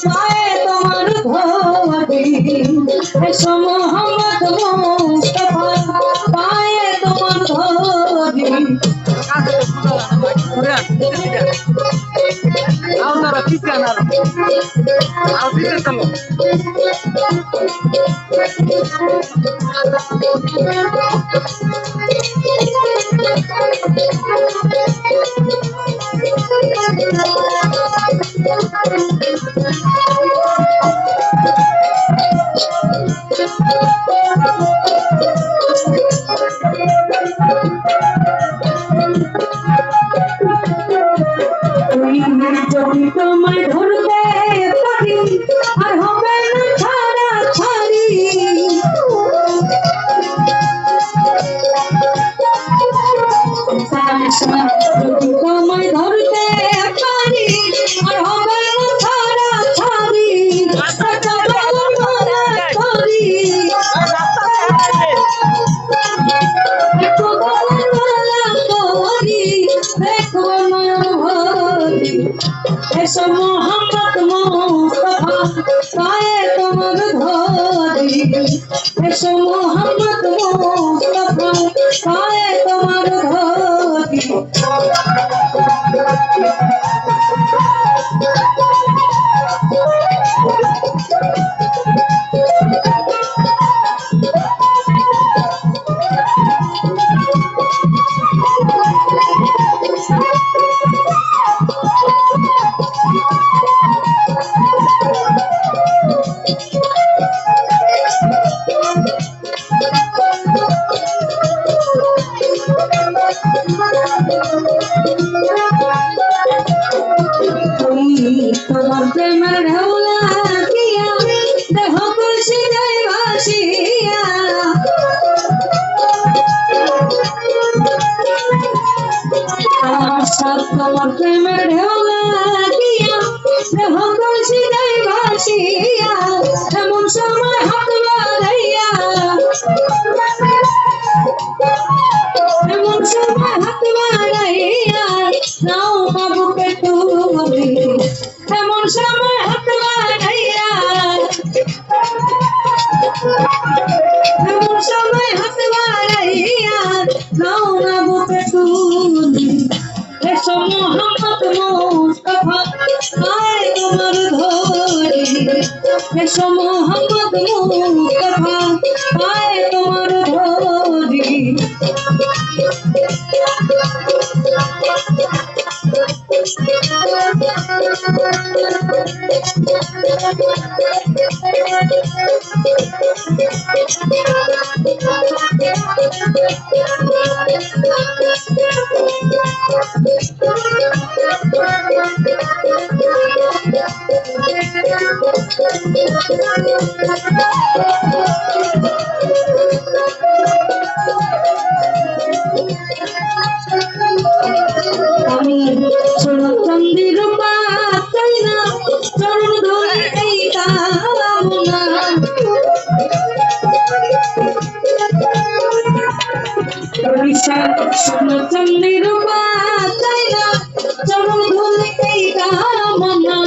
পায়ে তোমার ধরি এসো মোহাম্মদ মুস্তাফা পায়ে তোমার ধরি যদি তোমায় ধরতে পারি আর হবে না ছাড়া ছাড়ি যদি তোমায় ধরতে পারি আর হবে না ছাড়া ছাড়ি দেখো এসো মোহাম্মদ মুস্তাফা পায়ে তোমার ধরি এসো মোহাম্মদ মুস্তাফা পায়ে তোমার ধরি তোমার প্রেমের ঢেউলা দিয়া দেহ খুশি যাই ভাসিয়া তোমার প্রেমের ঢেউলা দিয়া দেহ খুশি যাই ভাসিয়া এমন সময় হাত বাড়াইয়া এমন সময় হাত বাড়াইয়া নাও বাবুকে তুমি এমন সময় হাত বাড়াইয়া এমন সময় হাত বাড়াইয়া নাও বাবুকে তুমি এসো মোহাম্মদ মুস্তাফা পায়ে তোমার ধরি এসো মোহাম্মদ মুস্তাফা পায়ে তোমার ধরি আমি সোনা চাঁদি রূপা চাই না চরণ ধরে এই কামনা সোনা চাঁদি রূপা চাই না চরণ ধরে এই কামনা